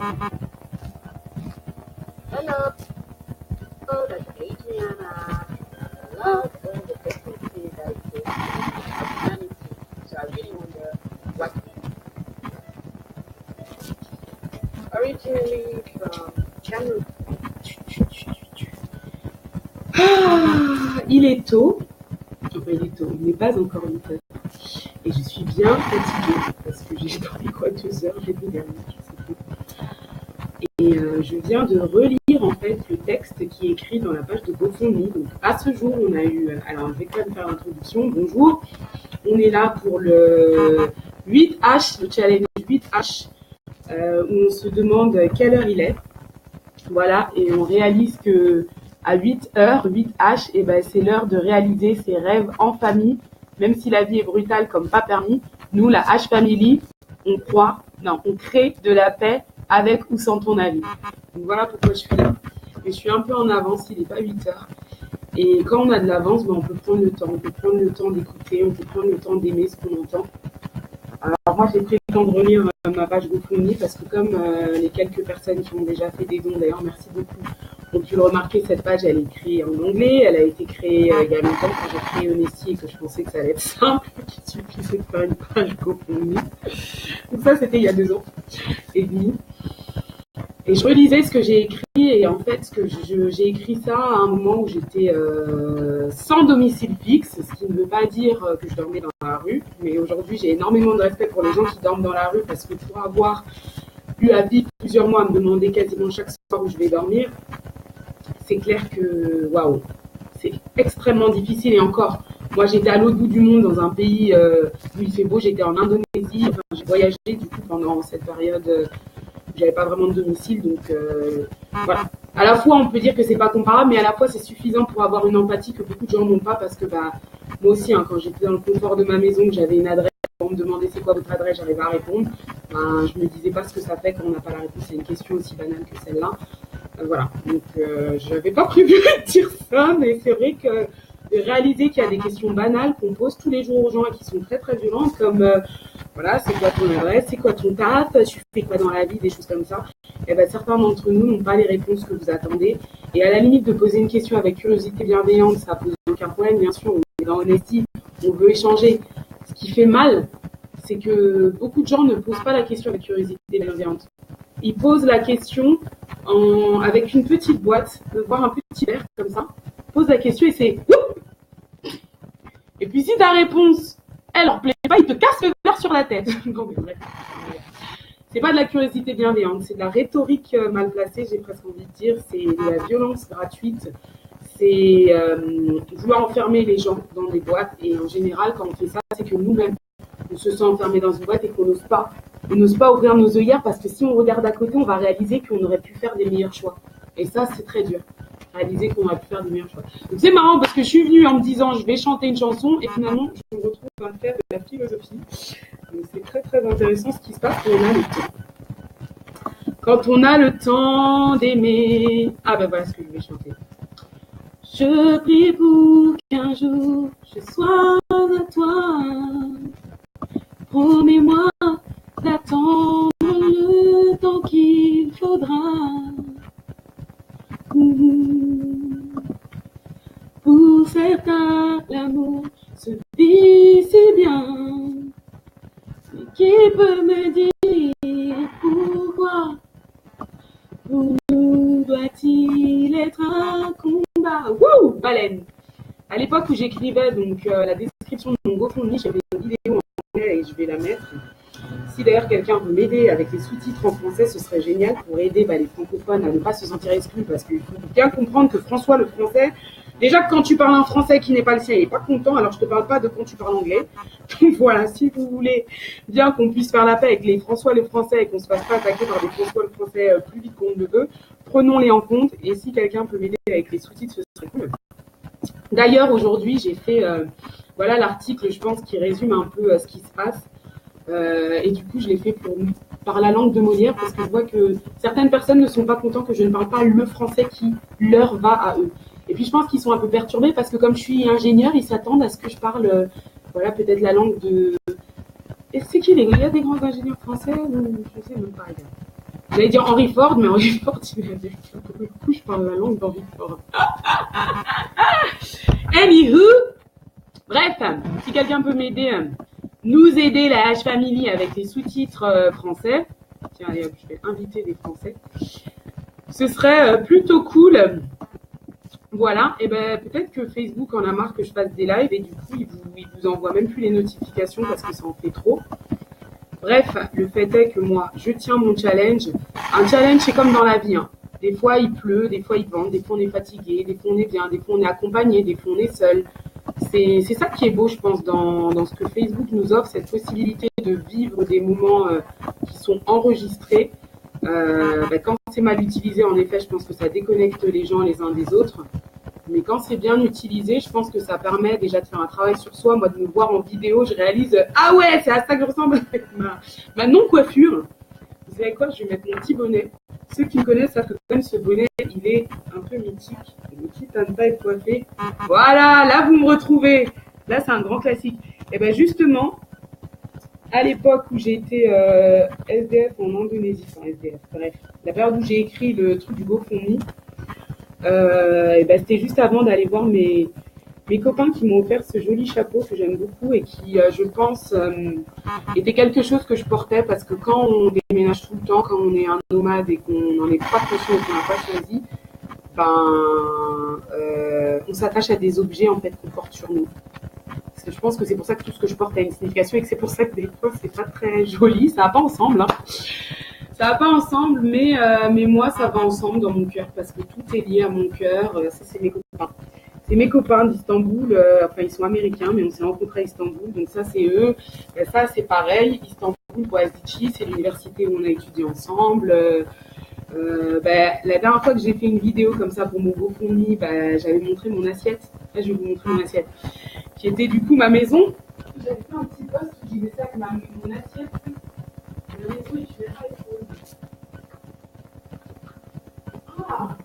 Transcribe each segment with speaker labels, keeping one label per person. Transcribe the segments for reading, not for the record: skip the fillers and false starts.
Speaker 1: Hello. Oh, that's Adriana. I love all the differences that exist in humanity. So I really wonder what originally from Cameroon.
Speaker 2: Il est tôt. Enfin, il est tôt. Il n'est pas encore 8 heures. Et je suis bien fatiguée parce que j'ai dormi quoi 2 heures l'été dernier, je sais plus. Et je viens de relire en fait le texte qui est écrit dans la page de GoFundMe. Donc à ce jour, on a eu. Alors je vais quand même faire l'introduction. Bonjour. On est là pour le 8H, le challenge 8H, où on se demande quelle heure il est. Voilà, et on réalise que à 8h, 8H, et ben c'est l'heure de réaliser ses rêves en famille, même si la vie est brutale comme pas permis. Nous, la H Family, on crée de la paix avec ou sans ton avis. Donc voilà pourquoi je suis là. Mais je suis un peu en avance, il n'est pas 8h. Et quand on a de l'avance, ben on peut prendre le temps d'écouter, on peut prendre le temps d'aimer ce qu'on entend. Alors moi, j'ai pris le temps de relire ma page GoFundMe parce que comme les quelques personnes qui ont déjà fait des dons, d'ailleurs, merci beaucoup, ont pu le remarquer, cette page, elle est créée en anglais. Elle a été créée il y a longtemps quand j'ai créé Honesty et que je pensais que ça allait être simple, qu'il suffisait de faire une page GoFundMe. Donc ça, c'était il y a 2 ans et demi. Et je relisais ce que j'ai écrit et en fait, j'ai écrit ça à un moment où j'étais sans domicile fixe, ce qui ne veut pas dire que je dormais dans la rue, mais aujourd'hui j'ai énormément de respect pour les gens qui dorment dans la rue parce que pour avoir eu à vivre plusieurs mois à me demander quasiment chaque soir où je vais dormir, c'est clair que waouh, c'est extrêmement difficile. Et encore, moi j'étais à l'autre bout du monde dans un pays où il fait beau, j'étais en Indonésie, enfin, j'ai voyagé du coup pendant cette période. J'avais pas vraiment de domicile, donc voilà. À la fois, on peut dire que c'est pas comparable, mais à la fois, c'est suffisant pour avoir une empathie que beaucoup de gens n'ont pas, parce que bah, moi aussi, hein, quand j'étais dans le confort de ma maison, que j'avais une adresse, on me demandait c'est quoi votre adresse, j'arrivais à répondre. Ben, je me disais pas ce que ça fait quand on n'a pas la réponse à une question aussi banale que celle-là. Voilà. Donc, j'avais pas prévu de dire ça, mais c'est vrai que de réaliser qu'il y a des questions banales qu'on pose tous les jours aux gens et qui sont très très violentes, comme voilà, c'est quoi ton adresse, c'est quoi ton taf, tu fais quoi dans la vie, des choses comme ça. Et ben, certains d'entre nous n'ont pas les réponses que vous attendez. Et à la limite de poser une question avec curiosité bienveillante, ça pose aucun problème, bien sûr, on est dans Honesty, on veut échanger. Ce qui fait mal, c'est que beaucoup de gens ne posent pas la question avec curiosité bienveillante. Ils posent la question avec une petite boîte, voire un petit verre comme ça, pose la question et c'est oups. Et puis si ta réponse, elle leur plaît pas, ils te cassent le verre sur la tête. C'est pas de la curiosité bienveillante, c'est de la rhétorique mal placée, j'ai presque envie de dire, c'est de la violence gratuite, c'est vouloir enfermer les gens dans des boîtes. Et en général, quand on fait ça, c'est que nous-mêmes, on se sent enfermé dans une boîte et qu'on n'ose pas. On n'ose pas ouvrir nos œillères parce que si on regarde à côté, on va réaliser qu'on aurait pu faire des meilleurs choix. Et ça, c'est très dur. Réaliser qu'on aurait pu faire des meilleurs choix. Donc c'est marrant parce que je suis venue en me disant je vais chanter une chanson et finalement je me retrouve en train de faire de la philosophie. Donc c'est très très intéressant ce qui se passe quand on a le temps. Quand on a le temps d'aimer. Ah ben voilà ce que je vais chanter. Je prie pour qu'un jour je sois à toi. Promets-moi d'attendre le temps qu'il faudra. Pour certains, l'amour se vit si bien. Mais qui peut me dire pourquoi? Pour nous doit-il être un combat? Wouh, baleine! À l'époque où j'écrivais donc la description de mon GoFundMe, j'avais une vidéo en anglais et je vais la mettre. Si d'ailleurs quelqu'un veut m'aider avec les sous-titres en français, ce serait génial pour aider les francophones à ne pas se sentir exclus, parce qu'il faut bien comprendre que François le français, déjà que quand tu parles un français qui n'est pas le sien, il n'est pas content, alors je ne te parle pas de quand tu parles anglais. Donc voilà, si vous voulez bien qu'on puisse faire la paix avec les François le français et qu'on ne se fasse pas attaquer par des François le français plus vite qu'on ne le veut, prenons-les en compte, et si quelqu'un peut m'aider avec les sous-titres, ce serait cool. D'ailleurs, aujourd'hui, j'ai fait voilà l'article, je pense, qui résume un peu ce qui se passe. Et du coup, je l'ai fait par la langue de Molière parce que je vois que certaines personnes ne sont pas contentes que je ne parle pas le français qui leur va à eux. Et puis, je pense qu'ils sont un peu perturbés parce que comme je suis ingénieur, ils s'attendent à ce que je parle, voilà, peut-être la langue de... Et c'est qui il y a des grands ingénieurs français ou je sais même pas, regarde. J'allais dire Henry Ford, mais Henry Ford, il a dit, pour le coup, je parle la langue d'Henry Ford. Anywho, bref, si quelqu'un peut m'aider, nous aider la H-Family avec les sous-titres français. Tiens, allez hop, je vais inviter des Français. Ce serait plutôt cool. Voilà, et ben peut-être que Facebook en a marre que je fasse des lives et du coup, il vous envoie même plus les notifications parce que ça en fait trop. Bref, le fait est que moi, je tiens mon challenge. Un challenge, c'est comme dans la vie. Hein. Des fois, il pleut, des fois, il vente, des fois, on est fatigué, des fois, on est bien, des fois, on est accompagné, des fois, on est seul. C'est ça qui est beau, je pense, dans ce que Facebook nous offre, cette possibilité de vivre des moments qui sont enregistrés. Quand c'est mal utilisé, en effet, je pense que ça déconnecte les gens les uns des autres. Mais quand c'est bien utilisé, je pense que ça permet déjà de faire un travail sur soi. Moi, de me voir en vidéo, je réalise « Ah ouais, c'est à ça que je ressemble avec ma non-coiffure ». Vous savez quoi? Je vais mettre mon petit bonnet. Ceux qui me connaissent savent que quand même ce bonnet, il est un peu mythique. Quitte à ne pas être coiffé. Voilà, là, vous me retrouvez. Là, c'est un grand classique. Et bien justement, à l'époque où j'ai été SDF en Indonésie, enfin SDF, bref, la période où j'ai écrit le truc du GoFundMe, c'était juste avant d'aller voir mes copains qui m'ont offert ce joli chapeau que j'aime beaucoup et qui, je pense, était quelque chose que je portais parce que quand on déménage tout le temps, quand on est un nomade et qu'on n'en est pas conscient et qu'on n'a pas choisi, on s'attache à des objets en fait qu'on porte sur nous. Parce que je pense que c'est pour ça que tout ce que je porte a une signification et que c'est pour ça que des fois c'est pas très joli, ça va pas ensemble. Hein. Ça va pas ensemble, mais moi ça va ensemble dans mon cœur parce que tout est lié à mon cœur. Ça c'est mes copains. C'est mes copains d'Istanbul, enfin ils sont américains, mais on s'est rencontrés à Istanbul, donc ça c'est eux. Et ça c'est pareil, Istanbul, Boğaziçi, c'est l'université où on a étudié ensemble. La dernière fois que j'ai fait une vidéo comme ça pour mon GoFundMe, j'avais montré mon assiette. Là je vais vous montrer mon assiette, qui était du coup ma maison. J'avais fait un petit post où je disais ça avec mon assiette. La maison et je vais pas être Ah.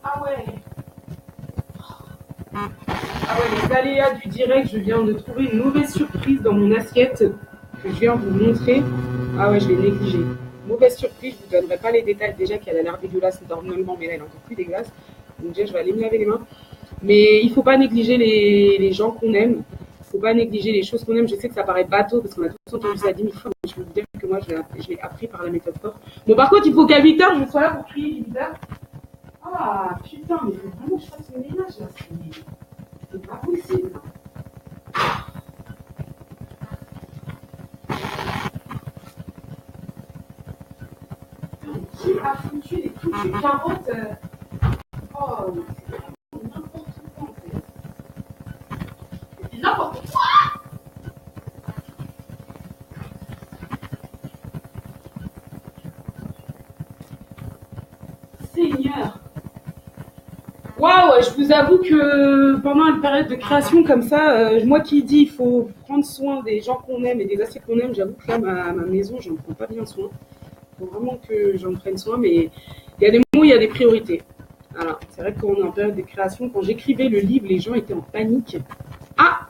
Speaker 2: Ah ouais. Ah ouais, les aléas du direct, je viens de trouver une mauvaise surprise dans mon assiette que je viens de vous montrer. Ah ouais, je l'ai négligée. Mauvaise surprise, je ne vous donnerai pas les détails déjà qu'elle a l'air dégueulasse normalement, mais là elle est encore plus dégueulasse. Donc déjà, je vais aller me laver les mains. Mais il ne faut pas négliger les gens qu'on aime. Il ne faut pas négliger les choses qu'on aime. Je sais que ça paraît bateau parce qu'on a tous entendu ça 10 000 fois, mais je peux vous dire que moi, je l'ai appris par la méthode forte. Bon, par contre, il faut qu'à 8 h, je sois là pour crier 8 h. Ah, putain, mais il faut vraiment que je fasse le ménage, là. C'est pas possible. Qui a foutu les foutues carottes Oh, mais c'est vraiment n'importe quoi, en fait. C'est n'importe quoi. Seigneur. Waouh, je vous avoue que pendant une période de création comme ça, moi qui dis il faut prendre soin des gens qu'on aime et des assiettes qu'on aime, j'avoue que là, ma maison, j'en prends pas bien soin. Il faut vraiment que j'en prenne soin, mais il y a des moments où il y a des priorités. Voilà. C'est vrai que quand on est en période de création, quand j'écrivais le livre, les gens étaient en panique. Ah,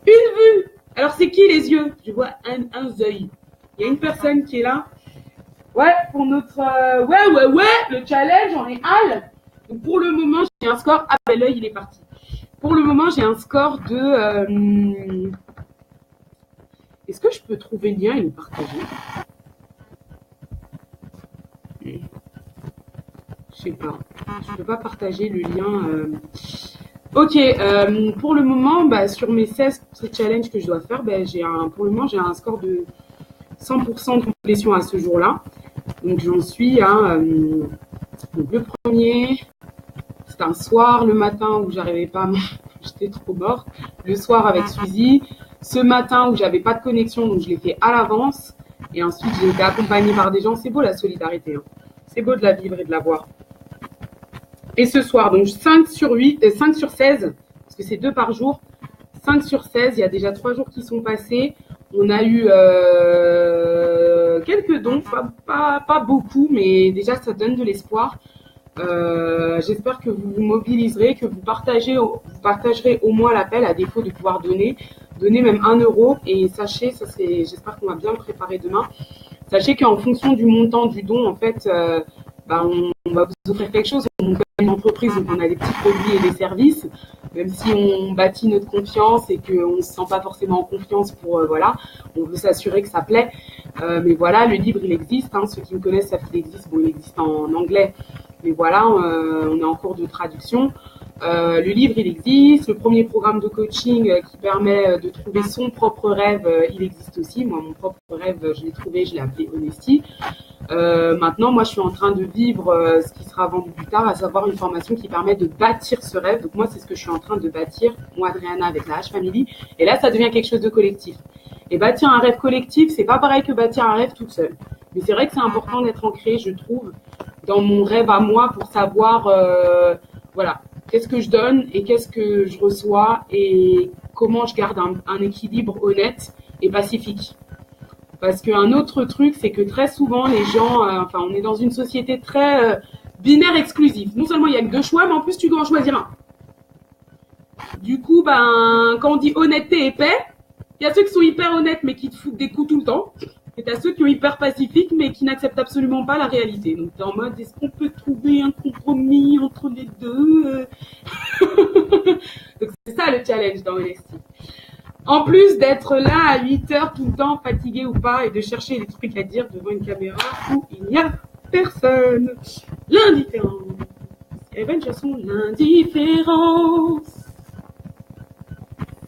Speaker 2: une vue. Alors c'est qui les yeux? Je vois un œil. Il y a une personne qui est là. Ouais, pour notre... Ouais, le challenge, on est hal. Donc pour le moment, j'ai un score... Ah ben l'œil, il est parti. Pour le moment, j'ai un score de... Est-ce que je peux trouver le lien et le partager? Je sais pas. Je peux pas partager le lien. Ok, pour le moment, sur mes 16 challenges que je dois faire, pour le moment, j'ai un score de 100% de complétion à ce jour-là. Donc j'en suis à... donc le premier, c'était un soir, le matin où j'arrivais pas à manger, j'étais trop mort. Le soir avec Suzy. Ce matin où j'avais pas de connexion, donc je l'ai fait à l'avance. Et ensuite, j'ai été accompagnée par des gens. C'est beau la solidarité. Hein. C'est beau de la vivre et de la voir. Et ce soir, donc 5 sur 16, parce que c'est 2 par jour. 5 sur 16, il y a déjà 3 jours qui sont passés. On a eu quelques dons, pas beaucoup, mais déjà ça donne de l'espoir. J'espère que vous vous mobiliserez, que vous partagerez au moins l'appel à défaut de pouvoir donner. Donnez même 1 euro et sachez, ça c'est, j'espère qu'on va bien le préparer demain. Sachez qu'en fonction du montant du don, en fait, on va vous offrir quelque chose. On est une entreprise, donc on a des petits produits et des services. Même si on bâtit notre confiance et qu'on ne se sent pas forcément en confiance pour, voilà, on veut s'assurer que ça plaît. Mais voilà, le livre, il existe. Hein. Ceux qui me connaissent savent qu'il existe. Bon, il existe en anglais. Mais voilà, on est en cours de traduction. Le livre, il existe. Le premier programme de coaching qui permet de trouver son propre rêve, il existe aussi. Moi, mon propre rêve, je l'ai trouvé, je l'ai appelé Honesty. Maintenant, moi, je suis en train de vivre ce qui sera vendu plus tard, à savoir une formation qui permet de bâtir ce rêve. Donc moi, c'est ce que je suis en train de bâtir, moi, Adriana, avec la H-Family. Et là, ça devient quelque chose de collectif. Et bâtir un rêve collectif, c'est pas pareil que bâtir un rêve toute seule. Mais c'est vrai que c'est important d'être ancré, je trouve, dans mon rêve à moi pour savoir, voilà, qu'est-ce que je donne et qu'est-ce que je reçois et comment je garde un équilibre honnête et pacifique. Parce qu'un autre truc, c'est que très souvent, les gens, on est dans une société très binaire exclusive. Non seulement il n'y a que 2 choix, mais en plus, tu dois en choisir un. Du coup, quand on dit honnêteté et paix, il y a ceux qui sont hyper honnêtes, mais qui te foutent des coups tout le temps. Et tu as ceux qui sont hyper pacifiques, mais qui n'acceptent absolument pas la réalité. Donc, tu es en mode, est-ce qu'on peut trouver un compromis entre les deux? Donc, c'est ça le challenge dans Honesty. En plus d'être là à 8 heures tout le temps, fatigué ou pas, et de chercher des trucs à dire devant une caméra où il n'y a personne. L'indifférence. Il y avait une chanson, l'indifférence.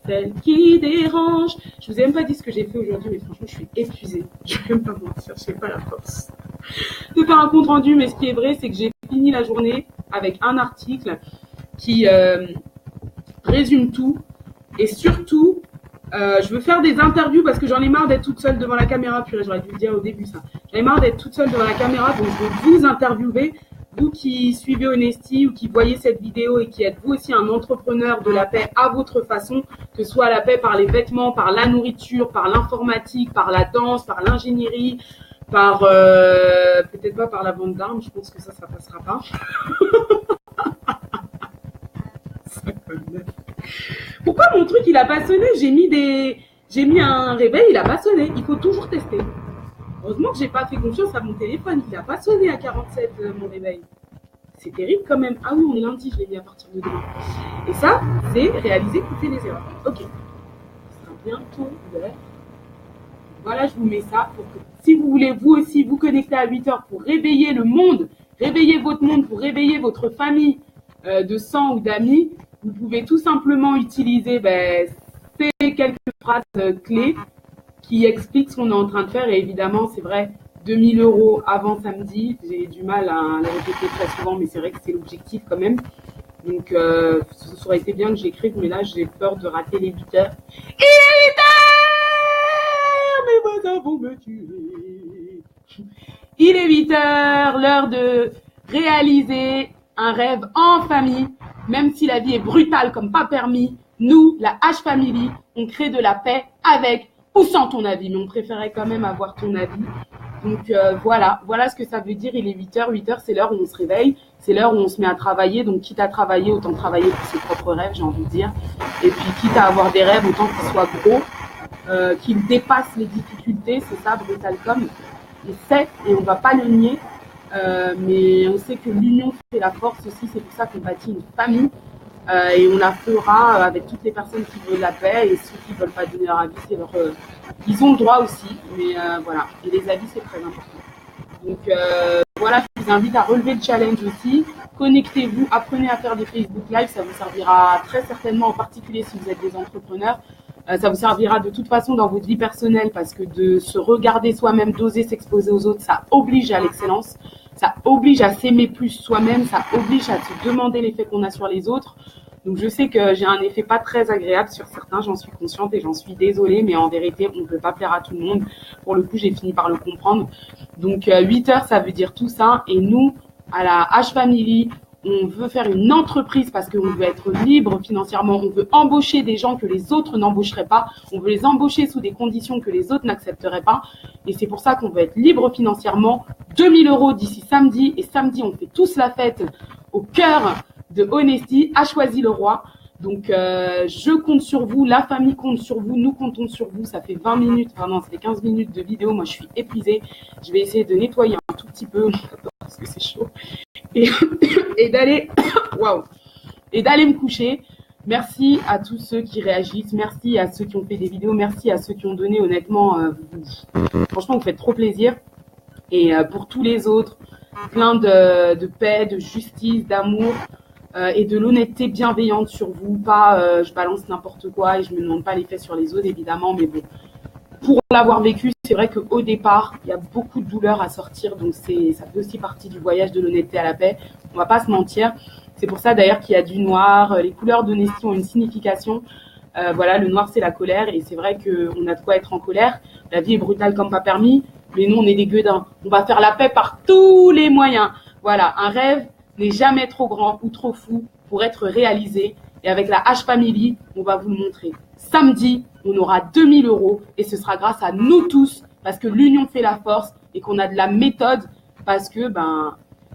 Speaker 2: Celle qui dérange. Je vous ai même pas dit ce que j'ai fait aujourd'hui, mais franchement, je suis épuisée. Je vais même pas mentir, je n'ai pas la force de faire un compte rendu, mais ce qui est vrai, c'est que j'ai fini la journée avec un article qui résume tout. Et surtout, je veux faire des interviews parce que j'en ai marre d'être toute seule devant la caméra. Puis j'aurais dû le dire au début ça. J'en ai marre d'être toute seule devant la caméra, donc je veux vous interviewer. Vous qui suivez Honesty ou qui voyez cette vidéo et qui êtes vous aussi un entrepreneur de la paix à votre façon, que ce soit la paix par les vêtements, par la nourriture, par l'informatique, par la danse, par l'ingénierie, par peut-être pas par la vente d'armes, je pense que ça passera pas. 59. Pourquoi mon truc il a pas sonné? J'ai mis un réveil, il a pas sonné. Il faut toujours tester. Heureusement que j'ai pas fait confiance à mon téléphone. Il a pas sonné à 47 mon réveil. C'est terrible quand même. Ah oui, on est lundi, je l'ai mis à partir de demain. Et ça, c'est réaliser toutes les erreurs. Ok. Ce sera bientôt l'heure. Voilà, je vous mets ça pour que si vous voulez vous aussi vous connecter à 8 heures pour réveiller le monde, réveiller votre monde, pour réveiller votre famille de sang ou d'amis, vous pouvez tout simplement utiliser ces quelques phrases clés qui expliquent ce qu'on est en train de faire. Et évidemment, c'est vrai, 2000 € avant samedi, j'ai du mal à le répéter très souvent, mais c'est vrai que c'est l'objectif quand même. Donc, ça aurait été bien que j'écrive, mais là, j'ai peur de rater les 8 heures. Il est 8 heures, mes voisins vont me tuer. Il est 8 heures, l'heure de réaliser un rêve en famille, même si la vie est brutale comme pas permis. Nous, la H-Family, on crée de la paix avec ou sans ton avis, mais on préférait quand même avoir ton avis. Donc voilà ce que ça veut dire. Il est 8 heures. 8 heures, c'est l'heure où on se réveille, c'est l'heure où on se met à travailler. Donc quitte à travailler, autant travailler pour ses propres rêves, j'ai envie de dire. Et puis quitte à avoir des rêves, autant qu'ils soient gros, qu'ils dépassent les difficultés. C'est ça, brutal comme. Et on va pas le nier. Mais on sait que l'union fait la force aussi. C'est pour ça qu'on bâtit une famille. Et on la fera avec toutes les personnes qui veulent la paix et ceux qui ne veulent pas donner leur avis, c'est leur, ils ont le droit aussi, mais voilà. Et les avis, c'est très important. Donc voilà, je vous invite à relever le challenge aussi. Connectez-vous, apprenez à faire des Facebook Live, ça vous servira très certainement, en particulier si vous êtes des entrepreneurs. Ça vous servira de toute façon dans votre vie personnelle parce que de se regarder soi-même, d'oser s'exposer aux autres, ça oblige à l'excellence. Ça oblige à s'aimer plus soi-même, ça oblige à se demander l'effet qu'on a sur les autres. Donc je sais que j'ai un effet pas très agréable sur certains, j'en suis consciente et j'en suis désolée, mais en vérité, on ne peut pas plaire à tout le monde. Pour le coup, j'ai fini par le comprendre. Donc 8 heures, ça veut dire tout ça. Et nous, à la H-Family, on veut faire une entreprise parce qu'on veut être libre financièrement. On veut embaucher des gens que les autres n'embaucheraient pas. On veut les embaucher sous des conditions que les autres n'accepteraient pas. Et c'est pour ça qu'on veut être libre financièrement. 2000 € d'ici samedi. Et samedi, on fait tous la fête au cœur de Honesty, a choisi le roi. Donc, je compte sur vous, la famille compte sur vous, nous comptons sur vous. Ça fait 20 minutes, pardon, ça fait 15 minutes de vidéo. Moi, je suis épuisée. Je vais essayer de nettoyer un tout petit peu parce que c'est chaud et, et d'aller, waouh, et d'aller me coucher. Merci à tous ceux qui réagissent. Merci à ceux qui ont fait des vidéos. Merci à ceux qui ont donné. Honnêtement, franchement, vous faites trop plaisir. Et pour tous les autres, plein de paix, de justice, d'amour. Et de l'honnêteté bienveillante sur vous, pas je balance n'importe quoi et je me demande pas les faits sur les autres évidemment, mais bon, pour l'avoir vécu, c'est vrai qu'au départ, il y a beaucoup de douleur à sortir, donc ça fait aussi partie du voyage de l'honnêteté à la paix, on va pas se mentir, c'est pour ça d'ailleurs qu'il y a du noir, les couleurs d'honesty ont une signification, voilà, le noir c'est la colère et c'est vrai qu'on a de quoi être en colère, la vie est brutale comme pas permis, mais nous on est des gueudins, on va faire la paix par tous les moyens, voilà, un rêve n'est jamais trop grand ou trop fou pour être réalisé. Et avec la H-Family, on va vous le montrer. Samedi, on aura 2000 € et ce sera grâce à nous tous parce que l'union fait la force et qu'on a de la méthode parce que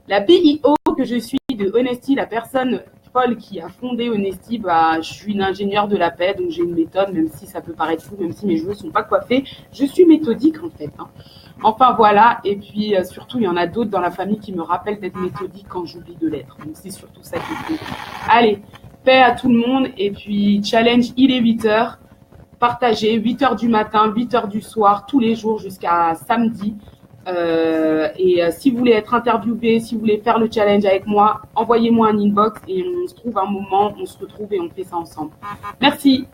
Speaker 2: la BIO que je suis de Honesty, la personne folle qui a fondé Honesty, je suis une ingénieure de la paix, donc j'ai une méthode, même si ça peut paraître fou, même si mes cheveux sont pas coiffés, je suis méthodique en fait. Enfin voilà, et puis surtout il y en a d'autres dans la famille qui me rappellent d'être méthodique quand j'oublie de l'être. Donc c'est surtout ça qui est cool. Allez, paix à tout le monde et puis challenge, il est 8h. Partagez 8h du matin, 8h du soir, tous les jours jusqu'à samedi. Si vous voulez être interviewé, si vous voulez faire le challenge avec moi, envoyez-moi un inbox et on se trouve un moment, on se retrouve et on fait ça ensemble. Merci.